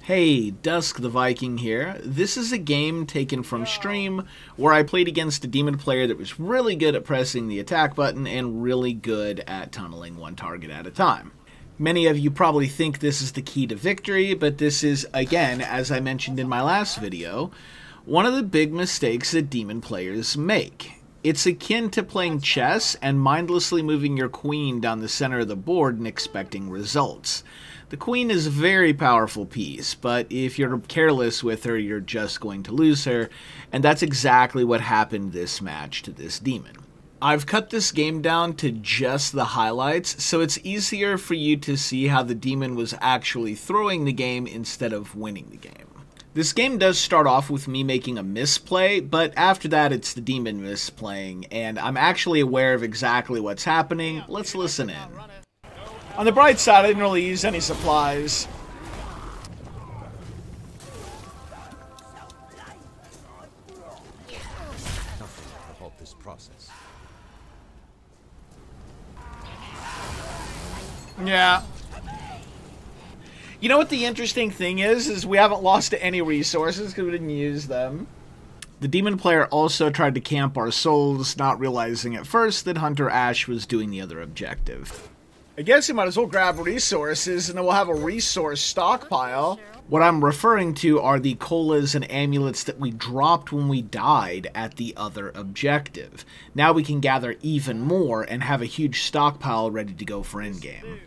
Hey, Dusk the Viking here. This is a game taken from stream where I played against a demon player that was really good at pressing the attack button and really good at tunneling one target at a time. Many of you probably think this is the key to victory, but this is, again, as I mentioned in my last video, one of the big mistakes that demon players make. It's akin to playing chess and mindlessly moving your queen down the center of the board and expecting results. The queen is a very powerful piece, but if you're careless with her, you're just going to lose her, and that's exactly what happened this match to this demon. I've cut this game down to just the highlights, so it's easier for you to see how the demon was actually throwing the game instead of winning the game. This game does start off with me making a misplay, but after that it's the demon misplaying, and I'm actually aware of exactly what's happening. Let's listen in. On the bright side, I didn't really use any supplies. Nothing to halt this process. Yeah. You know what the interesting thing is we haven't lost any resources because we didn't use them. The demon player also tried to camp our souls, not realizing at first that Hunter Ash was doing the other objective. I guess you might as well grab resources and then we'll have a resource stockpile. What I'm referring to are the colas and amulets that we dropped when we died at the other objective. Now we can gather even more and have a huge stockpile ready to go for endgame.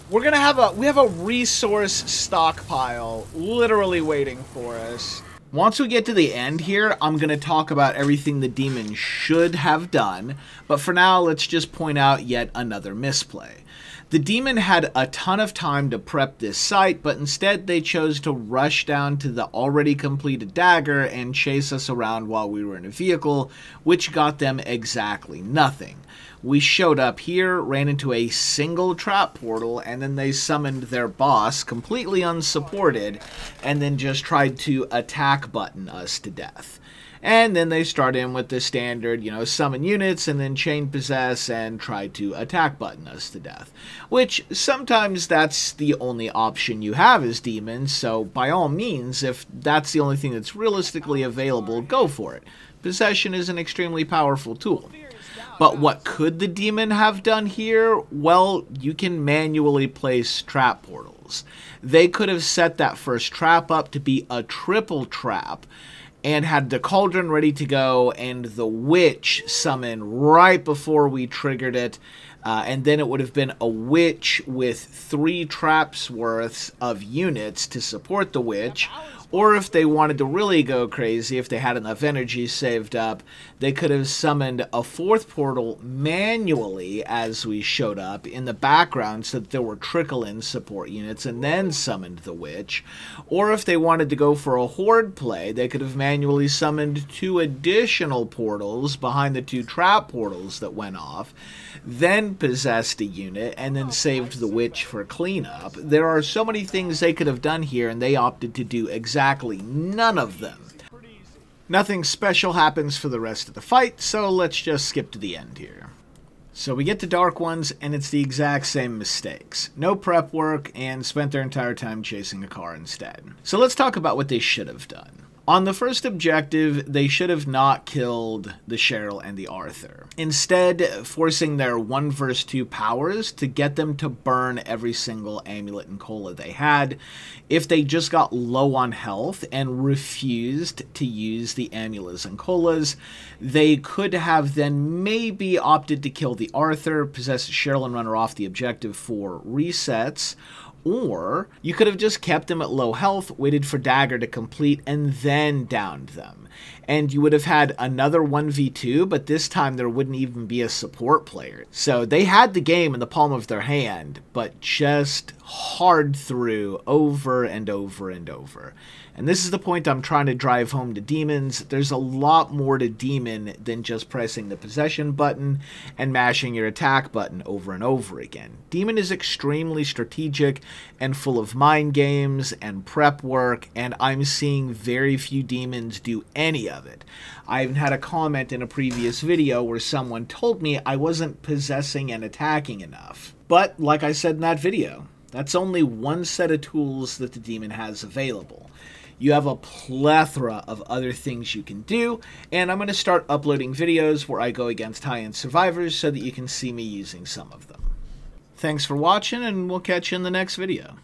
We have a resource stockpile literally waiting for us. Once we get to the end here, I'm going to talk about everything the demon should have done, but for now, let's just point out yet another misplay. The demon had a ton of time to prep this site, but instead they chose to rush down to the already completed dagger and chase us around while we were in a vehicle, which got them exactly nothing. We showed up here, ran into a single trap portal, and then they summoned their boss, completely unsupported, and then just tried to attack button us to death. And then they start in with the standard, summon units and then chain possess and try to attack button us to death. Which, sometimes that's the only option you have as demons, so by all means, if that's the only thing that's realistically available, go for it. Possession is an extremely powerful tool. But what could the demon have done here? Well, you can manually place trap portals. They could have set that first trap up to be a triple trap and had the cauldron ready to go and the witch summon right before we triggered it. And then it would have been a witch with 3 traps worth of units to support the witch. Or if they wanted to really go crazy, if they had enough energy saved up, they could have summoned a 4th portal manually as we showed up in the background so that there were trickle-in support units and then summoned the witch. Or if they wanted to go for a horde play, they could have manually summoned 2 additional portals behind the 2 trap portals that went off, then possessed a unit, and then saved the witch for cleanup. There are so many things they could have done here, and they opted to do exactly none of them. Nothing special happens for the rest of the fight, so let's just skip to the end here. So we get to Dark Ones, and it's the exact same mistakes. No prep work, and spent their entire time chasing a car instead. So let's talk about what they should have done. On the first objective, they should have not killed the Cheryl and the Arthur. Instead, forcing their 1 vs 2 powers to get them to burn every single amulet and cola they had. If they just got low on health and refused to use the amulets and colas, they could have then maybe opted to kill the Arthur, possess Cheryl and run her off the objective for resets. Or you could have just kept them at low health, waited for Dagger to complete, and then downed them. And you would have had another 1v2, but this time there wouldn't even be a support player. So they had the game in the palm of their hand, but just hard through over and over and over. And this is the point I'm trying to drive home to demons. There's a lot more to demon than just pressing the possession button and mashing your attack button over and over again. Demon is extremely strategic and full of mind games and prep work, and I'm seeing very few demons do any of it. I even had a comment in a previous video where someone told me I wasn't possessing and attacking enough. But like I said in that video, That's only one set of tools that the demon has available. You have a plethora of other things you can do, and I'm going to start uploading videos where I go against high-end survivors so that you can see me using some of them. Thanks for watching, and we'll catch you in the next video.